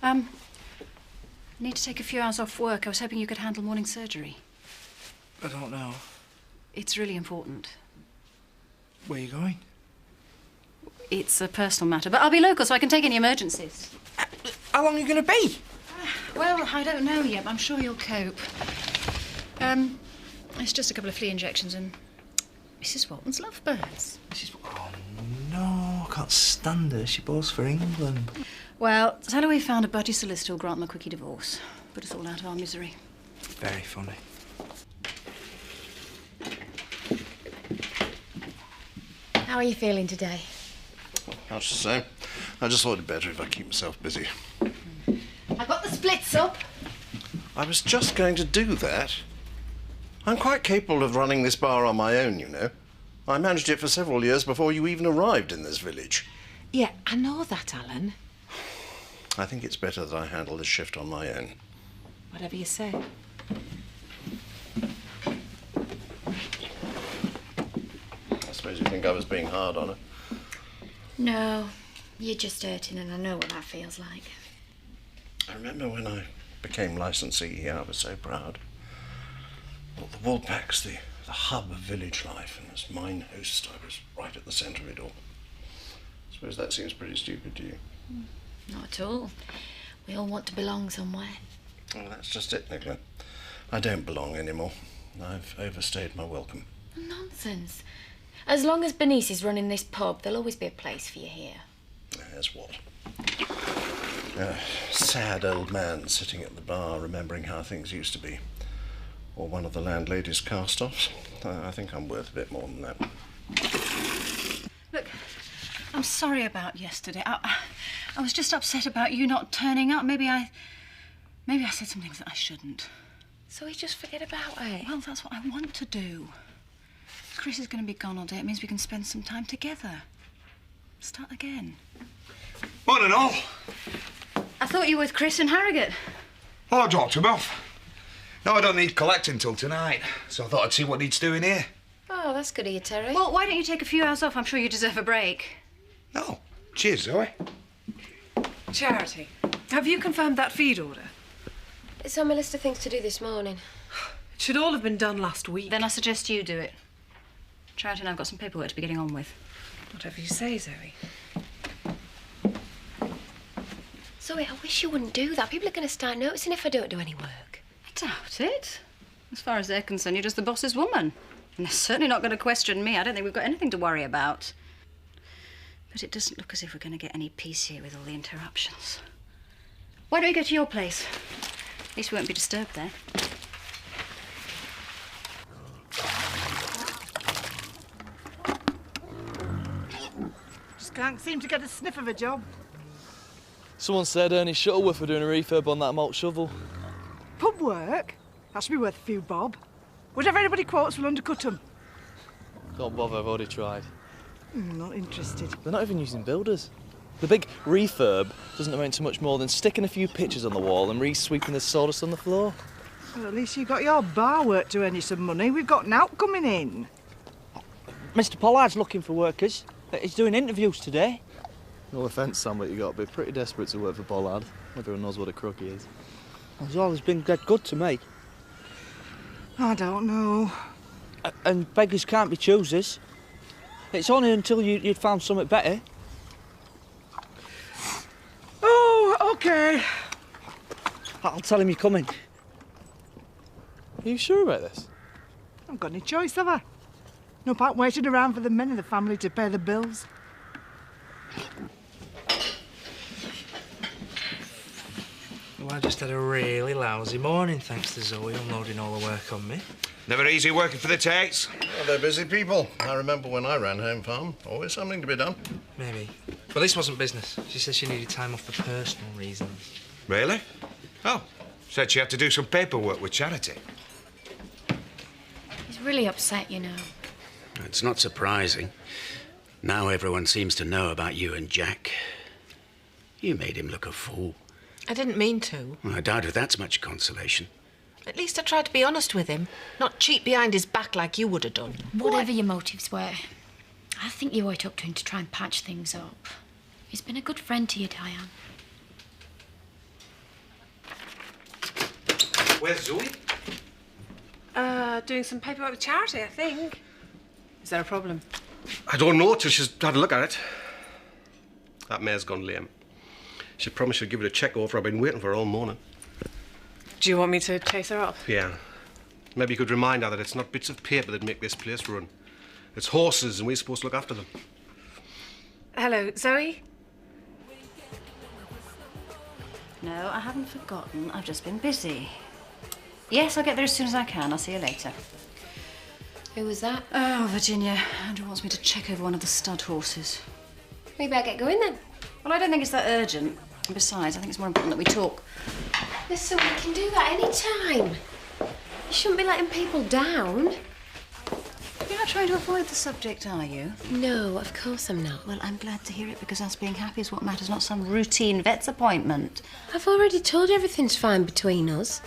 I need to take a few hours off work. I was hoping you could handle morning surgery. I don't know. It's really important. Where are you going? It's a personal matter, but I'll be local so I can take any emergencies. How long are you going to be? Well, I don't know yet, but I'm sure you'll cope. It's just a couple of flea injections and Mrs. Walton's lovebirds. Oh, no, I can't stand her. She bores for England. Well, Sally found a budgie solicitor who'll grant them a quickie divorce. Put us all out of our misery. Very funny. How are you feeling today? Much the same. I just thought it'd be better if I keep myself busy. I got the splits up. I was just going to do that. I'm quite capable of running this bar on my own, you know. I managed it for several years before you even arrived in this village. Yeah, I know that, Alan. I think it's better that I handle this shift on my own. Whatever you say. I suppose you think I was being hard on her. No, you're just hurting and I know what that feels like. I remember when I became licensee here, I was so proud. Well, the Woolpacks, the hub of village life, and as mine host, I was right at the centre of it all. I suppose that seems pretty stupid to you. Not at all. We all want to belong somewhere. Well, that's just it, Nicola. I don't belong anymore. I've overstayed my welcome. Nonsense. As long as Bernice is running this pub, there'll always be a place for you here. As what? A sad old man sitting at the bar remembering how things used to be. Or one of the landlady's cast-offs. I think I'm worth a bit more than that. Look, I'm sorry about yesterday. I was just upset about you not turning up. Maybe I said some things that I shouldn't. So we just forget about it? Well, that's what I want to do. Chris is going to be gone all day. It means we can spend some time together. Start again. Morning, all. I thought you were with Chris and Harrogate. Oh, I dropped him off. No, I don't need collecting till tonight, so I thought I'd see what needs doing here. Oh, that's good of you, Terry. Well, why don't you take a few hours off? I'm sure you deserve a break. No. Cheers, Zoe. Charity, have you confirmed that feed order? It's on my list of things to do this morning. It should all have been done last week. Then I suggest you do it. Charity and I've got some paperwork to be getting on with. Whatever you say, Zoe. Zoe, I wish you wouldn't do that. People are going to start noticing if I don't do any work. I doubt it. As far as they're concerned, you're just the boss's woman. And they're certainly not going to question me. I don't think we've got anything to worry about. But it doesn't look as if we're going to get any peace here with all the interruptions. Why don't we go to your place? At least we won't be disturbed there. Just can't seem to get a sniff of a job. Someone said Ernie Shuttleworth were doing a refurb on that malt shovel. Pub work? That should be worth a few bob. Whatever anybody quotes will undercut them. Don't bother, I've already tried. Not interested. They're not even using builders. The big refurb doesn't amount to much more than sticking a few pictures on the wall and re-sweeping the sawdust on the floor. Well, at least you got your bar work to earn you some money. We've got Nout coming in. Mr. Pollard's looking for workers. He's doing interviews today. No offence, Sam, but you got to be pretty desperate to work for Pollard. Everyone knows what a crook he is. He's always been dead good to me. I don't know. And beggars can't be choosers. It's only until you'd found something better. Oh, OK. I'll tell him you're coming. Are you sure about this? I haven't got any choice, have I? No point waiting around for the men in the family to pay the bills. Well, I just had a really lousy morning, thanks to Zoe unloading all the work on me. Never easy working for the Tates. Well, they're busy people. I remember when I ran home farm. Always something to be done. Maybe. But this wasn't business. She said she needed time off for personal reasons. Really? Oh, said she had to do some paperwork with Charity. He's really upset, you know. It's not surprising. Now everyone seems to know about you and Jack. You made him look a fool. I didn't mean to. Well, I doubt if that's much consolation. At least I tried to be honest with him, not cheat behind his back like you would have done. Whatever your motives were, I think you owe it up to him to try and patch things up. He's been a good friend to you, Diane. Where's Zoe? Doing some paperwork with charity, I think. Is there a problem? I don't know till she's had a look at it. That mare's gone lame. She promised she'd give it a check over. I've been waiting for her all morning. Do you want me to chase her up? Yeah. Maybe you could remind her that it's not bits of paper that make this place run. It's horses, and we're supposed to look after them. Hello, Zoe? No, I haven't forgotten. I've just been busy. Yes, I'll get there as soon as I can. I'll see you later. Who was that? Oh, Virginia. Andrew wants me to check over one of the stud horses. We better get going then. Well, I don't think it's that urgent. And besides, I think it's more important that we talk. Listen, we can do that any time. You shouldn't be letting people down. You're not trying to avoid the subject, are you? No, of course I'm not. Well, I'm glad to hear it, because us being happy is what matters, not some routine vet's appointment. I've already told you everything's fine between us.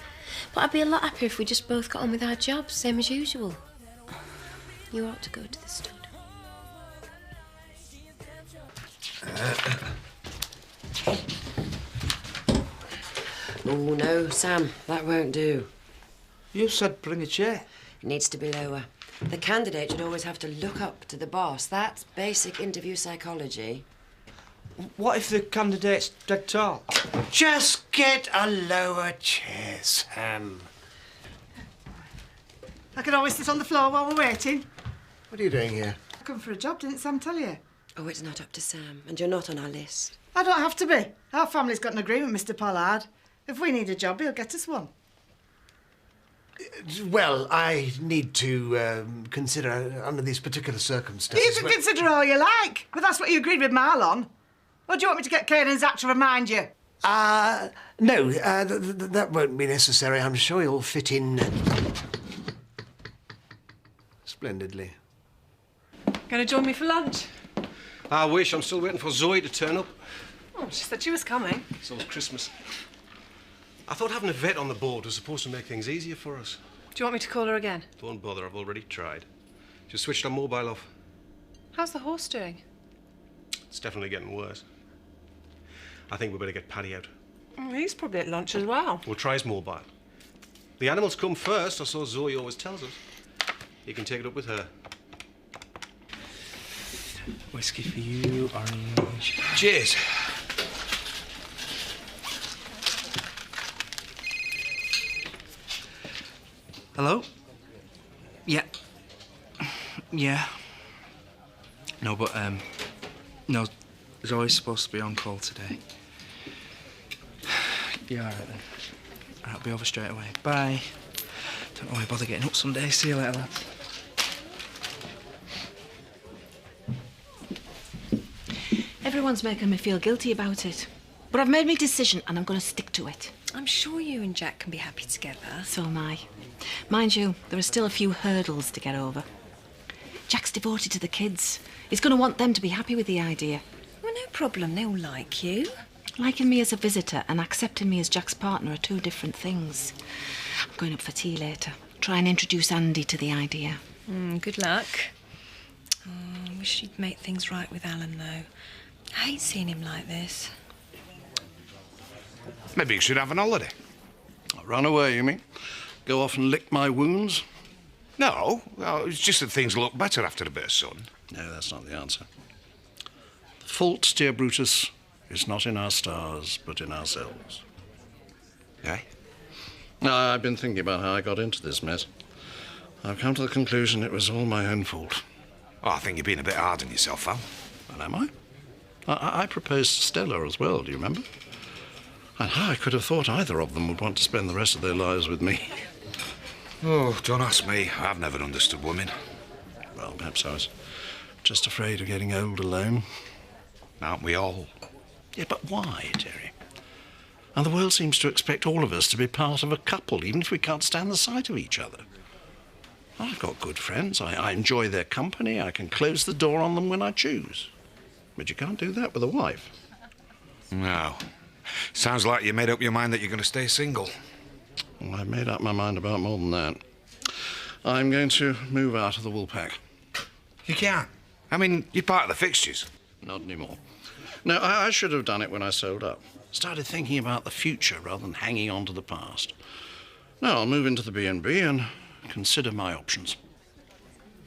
But I'd be a lot happier if we just both got on with our jobs, same as usual. You ought to go to the stud. Oh, no, Sam, that won't do. You said bring a chair. It needs to be lower. The candidate should always have to look up to the boss. That's basic interview psychology. What if the candidate's dead tall? Just get a lower chair, Sam. I could always sit on the floor while we're waiting. What are you doing here? I come for a job, didn't Sam tell you? Oh, it's not up to Sam, and you're not on our list. I don't have to be. Our family's got an agreement, Mr. Pollard. If we need a job, he'll get us one. Well, I need to consider under these particular circumstances. You can consider all you like, but that's what you agreed with Marlon. Or do you want me to get Kane and Zach to remind you? No, that won't be necessary. I'm sure you'll fit in splendidly. Gonna join me for lunch? I wish. I'm still waiting for Zoe to turn up. Oh, she said she was coming. So it's Christmas. I thought having a vet on the board was supposed to make things easier for us. Do you want me to call her again? Don't bother, I've already tried. Just switched her mobile off. How's the horse doing? It's definitely getting worse. I think we better get Paddy out. He's probably at lunch as well. We'll try his mobile. The animals come first, or so Zoe always tells us. You can take it up with her. Whiskey for you, orange. Cheers. Hello? Yeah. Yeah. No, but, no, Zoe's supposed to be on call today. Yeah, all right then. I'll be over straight away. Bye. Don't know why I bother getting up someday. See you later, lads. Everyone's making me feel guilty about it. But I've made my decision and I'm going to stick to it. I'm sure you and Jack can be happy together. So am I. Mind you, there are still a few hurdles to get over. Jack's devoted to the kids. He's going to want them to be happy with the idea. Well, no problem. They'll like you. Liking me as a visitor and accepting me as Jack's partner are two different things. I'm going up for tea later. Try and introduce Andy to the idea. Good luck. Oh, I wish you'd make things right with Alan, though. I hate seeing him like this. Maybe you should have an holiday. Run away, you mean? Go off and lick my wounds? No, it's just that things look better after a bit of sun. No, that's not the answer. The fault, dear Brutus, is not in our stars, but in ourselves. Eh? I've been thinking about how I got into this mess. I've come to the conclusion it was all my own fault. Oh, I think you're being a bit hard on yourself, Al. Well, am I? I proposed to Stella as well, do you remember? And how I could have thought either of them would want to spend the rest of their lives with me. Oh, don't ask me. I've never understood women. Well, perhaps I was just afraid of getting old alone. Aren't we all? Yeah, but why, Terry? And the world seems to expect all of us to be part of a couple, even if we can't stand the sight of each other. I've got good friends. I enjoy their company. I can close the door on them when I choose. But you can't do that with a wife. No. Sounds like you made up your mind that you're going to stay single. Well, I've made up my mind about more than that. I'm going to move out of the Woolpack. You can't. I mean, you're part of the fixtures. Not anymore. No, I should have done it when I sold up. Started thinking about the future rather than hanging on to the past. No, I'll move into the B&B and consider my options.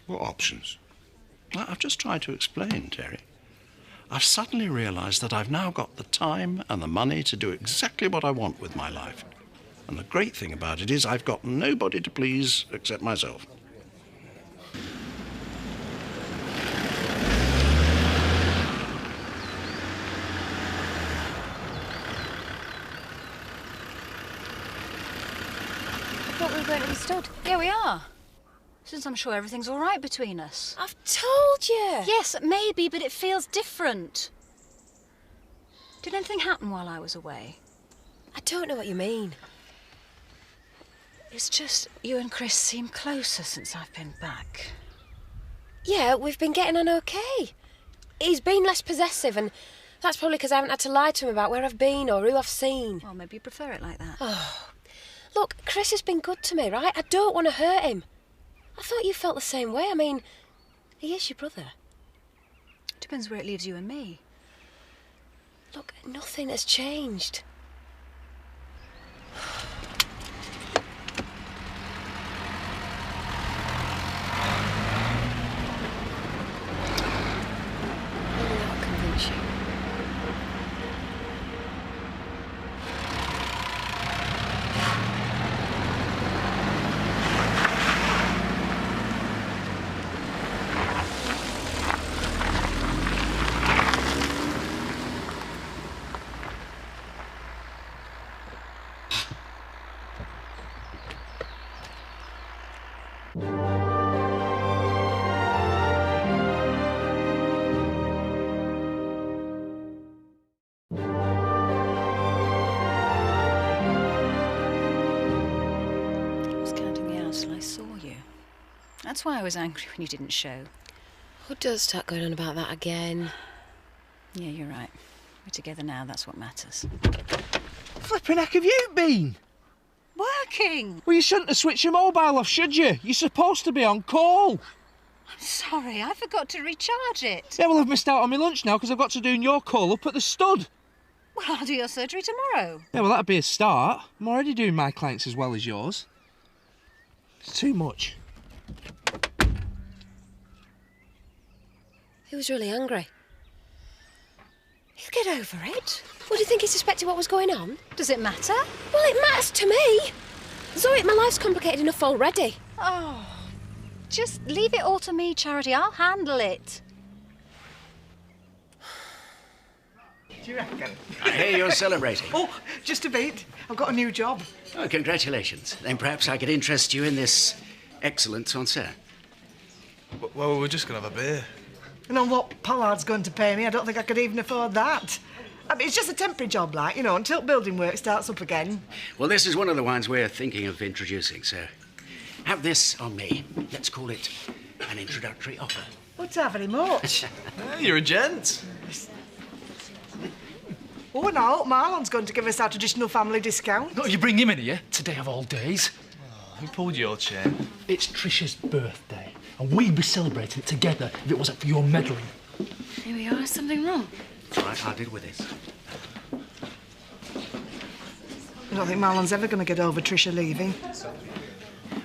What options? I've just tried to explain, Terry. I've suddenly realised that I've now got the time and the money to do exactly what I want with my life. And the great thing about it is I've got nobody to please except myself. I thought we were going to be stood. Yeah, we are. Since I'm sure everything's all right between us. I've told you. Yes, maybe, but it feels different. Did anything happen while I was away? I don't know what you mean. It's just you and Chris seem closer since I've been back. Yeah, we've been getting on okay. He's been less possessive, and that's probably because I haven't had to lie to him about where I've been or who I've seen. Well, maybe you prefer it like that. Oh, look, Chris has been good to me, right? I don't want to hurt him. I thought you felt the same way. I mean, he is your brother. Depends where it leaves you and me. Look, nothing has changed. Maybe that'll convince you. That's why I was angry when you didn't show. Oh, don't start going on about that again. Yeah, you're right. We're together now, that's what matters. Flipping heck have you been? Working! Well, you shouldn't have switched your mobile off, should you? You're supposed to be on call. I'm sorry, I forgot to recharge it. Yeah, well, I've missed out on my lunch now because I've got to do your call up at the stud. Well, I'll do your surgery tomorrow. Yeah, well, that'd be a start. I'm already doing my clients as well as yours. It's too much. He was really angry. He'll get over it. What, do you think he suspected what was going on? Does it matter? Well, it matters to me. Zoe, my life's complicated enough already. Oh, just leave it all to me, Charity. I'll handle it. Do you reckon? I hear you're celebrating. Oh, just a bit. I've got a new job. Oh, congratulations. Then perhaps I could interest you in this excellence on set. Well, we're just going to have a beer. And on what Pollard's going to pay me, I don't think I could even afford that. I mean, it's just a temporary job, like, you know, until building work starts up again. Well, this is one of the ones we're thinking of introducing, so have this on me. Let's call it an introductory offer. What's that very much? You're a gent. Oh, and I hope Marlon's going to give us our traditional family discount. No, you bring him in here, today of all days. Who pulled your chain? It's Trisha's birthday, and we'd be celebrating it together if it wasn't for your meddling. Here we are, something wrong. It's all right, I'll deal with this. I don't think Marlon's ever going to get over Trisha leaving.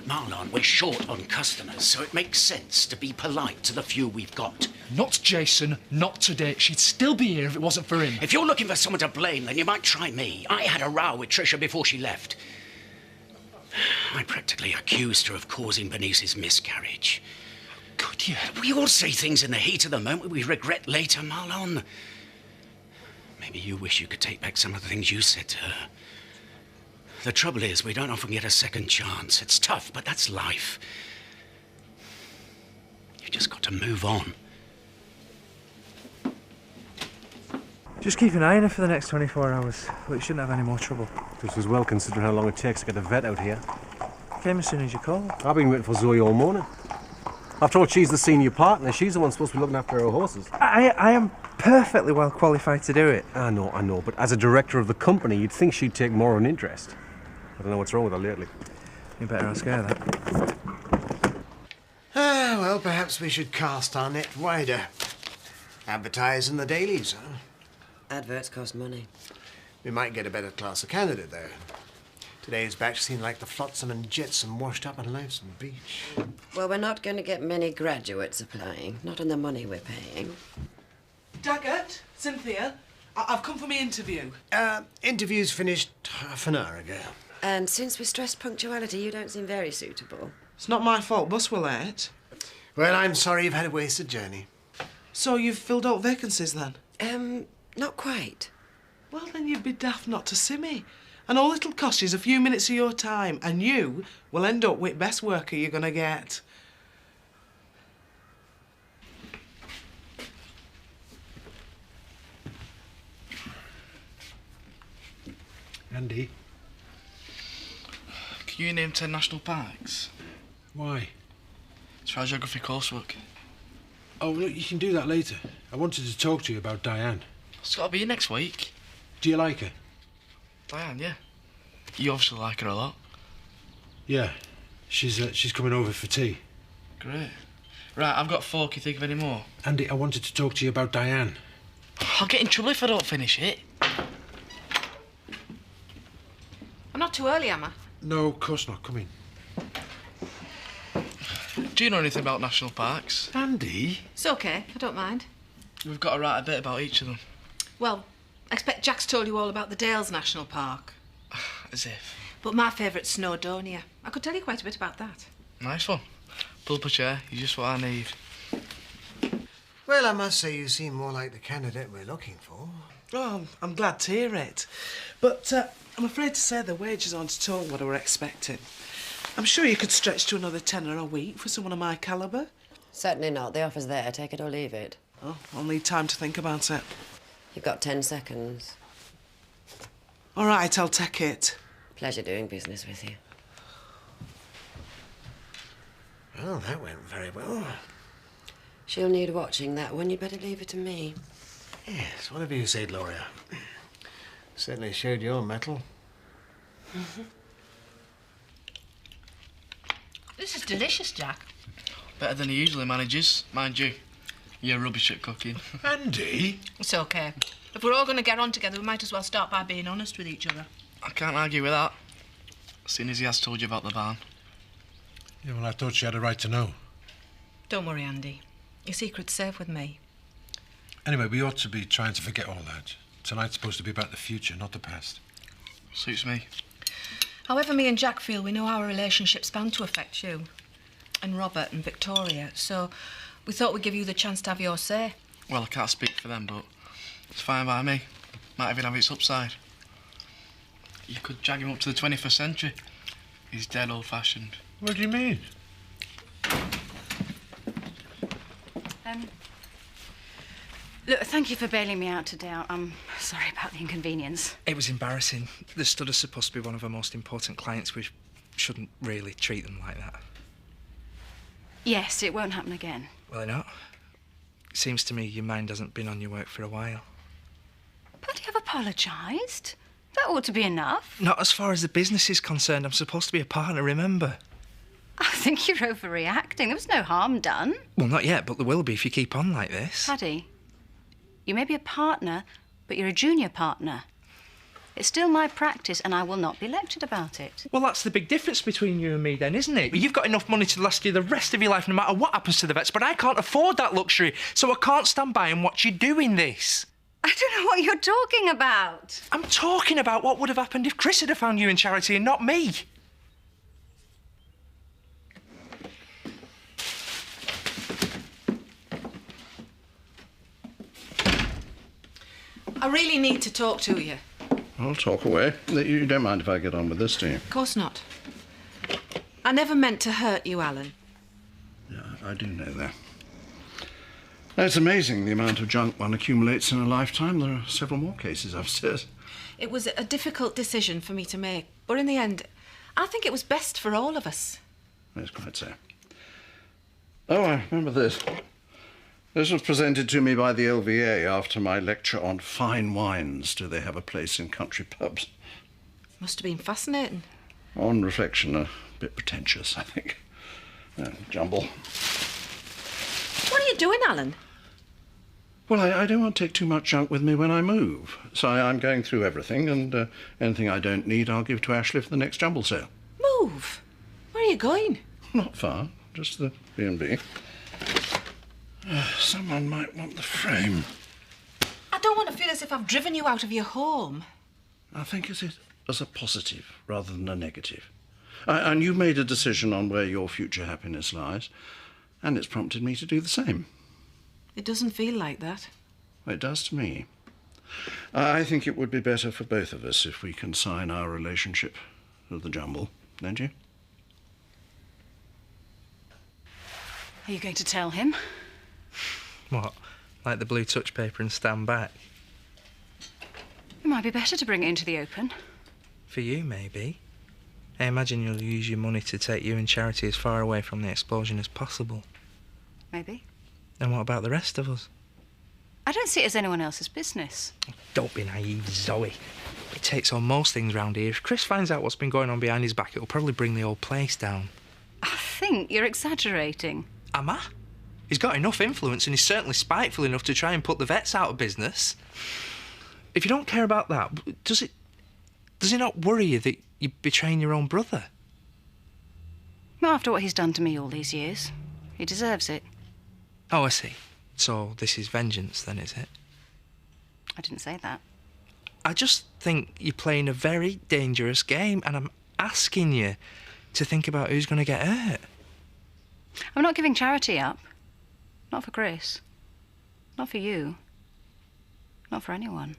Marlon, we're short on customers, so it makes sense to be polite to the few we've got. Not Jason, not today. She'd still be here if it wasn't for him. If you're looking for someone to blame, then you might try me. I had a row with Trisha before she left. I practically accused her of causing Bernice's miscarriage. Could you? We all say things in the heat of the moment we regret later, Marlon. Maybe you wish you could take back some of the things you said to her. The trouble is, we don't often get a second chance. It's tough, but that's life. You've just got to move on. Just keep an eye on her for the next 24 hours. But you shouldn't have any more trouble. Just as well, considering how long it takes to get a vet out here. Came as soon as you called. I've been waiting for Zoe all morning. After all, she's the senior partner. She's the one supposed to be looking after her horses. I am perfectly well qualified to do it. I know. But as a director of the company, you'd think she'd take more of an interest. I don't know what's wrong with her lately. You better ask her that. Well, perhaps we should cast our net wider. Advertise in the dailies, huh? Adverts cost money. We might get a better class of candidate, though. Today's batch seemed like the flotsam and jetsam washed up on Lonesome Beach. Well, we're not going to get many graduates applying, not on the money we're paying. Daggett, Cynthia, I've come for my interview. Interview's finished half an hour ago. And since we stressed punctuality, you don't seem very suitable. It's not my fault, bus were late. Well, I'm sorry you've had a wasted journey. So you've filled out vacancies then? Not quite. Well, then you'd be daft not to see me. And all it'll cost you is a few minutes of your time, and you will end up with best worker you're gonna get. Andy? Can you name 10 national parks? Why? It's for our geography coursework. Oh, look, you can do that later. I wanted to talk to you about Diane. It's got to be next week. Do you like her? Diane, yeah. You obviously like her a lot. Yeah. She's coming over for tea. Great. Right, I've got 4. Can you think of any more? Andy, I wanted to talk to you about Diane. I'll get in trouble if I don't finish it. I'm not too early, am I? No, of course not. Come in. Do you know anything about national parks? Andy? It's okay, I don't mind. We've got to write a bit about each of them. Well, I expect Jack's told you all about the Dales National Park. As if. But my favourite's Snowdonia. I could tell you quite a bit about that. Nice one. Pull up a chair. You're just what I need. Well, I must say you seem more like the candidate we're looking for. Oh, I'm glad to hear it. But I'm afraid to say the wages aren't at all what I were expecting. I'm sure you could stretch to another tenner a week for someone of my calibre. Certainly not. The offer's there. Take it or leave it. Oh, I'll need time to think about it. You've got 10 seconds. All right, I'll take it. Pleasure doing business with you. Well, that went very well. She'll need watching, that one. You'd better leave it to me. Yes, whatever you say, Gloria. Certainly showed your mettle. This is delicious, Jack. Better than he usually manages. Mind you, you're rubbish at cooking. Andy? It's okay. If we're all going to get on together, we might as well start by being honest with each other. I can't argue with that, seeing as he has told you about the van. Yeah, well, I thought she had a right to know. Don't worry, Andy. Your secret's safe with me. Anyway, we ought to be trying to forget all that. Tonight's supposed to be about the future, not the past. Suits me. However me and Jack feel, we know our relationship's bound to affect you. And Robert and Victoria, so we thought we'd give you the chance to have your say. Well, I can't speak for them, but it's fine by me. Might even have its upside. You could drag him up to the 21st century. He's dead old-fashioned. What do you mean? Look, thank you for bailing me out today. I'm sorry about the inconvenience. It was embarrassing. The stud is supposed to be one of our most important clients. We shouldn't really treat them like that. Yes, it won't happen again. Will it not? It seems to me your mind hasn't been on your work for a while. But I've apologised. That ought to be enough. Not as far as the business is concerned. I'm supposed to be a partner, remember? I think you're overreacting. There was no harm done. Well, not yet, but there will be if you keep on like this. Paddy, you may be a partner, but you're a junior partner. It's still my practice, and I will not be lectured about it. Well, that's the big difference between you and me then, isn't it? You've got enough money to last you the rest of your life no matter what happens to the vets, but I can't afford that luxury, so I can't stand by and watch you doing this. I don't know what you're talking about. I'm talking about what would have happened if Chris had found you in charity and not me. I really need to talk to you. I'll talk away. You don't mind if I get on with this, do you? Of course not. I never meant to hurt you, Alan. Yeah, I do know that. Now, it's amazing the amount of junk one accumulates in a lifetime. There are several more cases upstairs. It was a difficult decision for me to make, but in the end, I think it was best for all of us. That's quite so. Oh, I remember this. This was presented to me by the LVA after my lecture on fine wines. Do they have a place in country pubs? Must have been fascinating. On reflection, a bit pretentious, I think. Jumble. What are you doing, Alan? Well, I don't want to take too much junk with me when I move. So I'm going through everything, and anything I don't need I'll give to Ashley for the next jumble sale. Move? Where are you going? Not far, just the B&B. Someone might want the frame. I don't want to feel as if I've driven you out of your home. I think of it as a positive rather than a negative. And you've made a decision on where your future happiness lies, and it's prompted me to do the same. It doesn't feel like that. Well, it does to me. I think it would be better for both of us if we consign our relationship to the jumble, don't you? Are you going to tell him? What? Like the blue touch paper and stand back? It might be better to bring it into the open. For you, maybe. I imagine you'll use your money to take you and Charity as far away from the explosion as possible. Maybe. And what about the rest of us? I don't see it as anyone else's business. Don't be naive, Zoe. It takes on most things round here. If Chris finds out what's been going on behind his back, it'll probably bring the whole place down. I think you're exaggerating. Am I? He's got enough influence and he's certainly spiteful enough to try and put the vets out of business. If you don't care about that, does it not worry you that you're betraying your own brother? Not after what he's done to me all these years. He deserves it. Oh, I see. So this is vengeance then, is it? I didn't say that. I just think you're playing a very dangerous game, and I'm asking you to think about who's going to get hurt. I'm not giving Charity up. Not for Chris. Not for you. Not for anyone.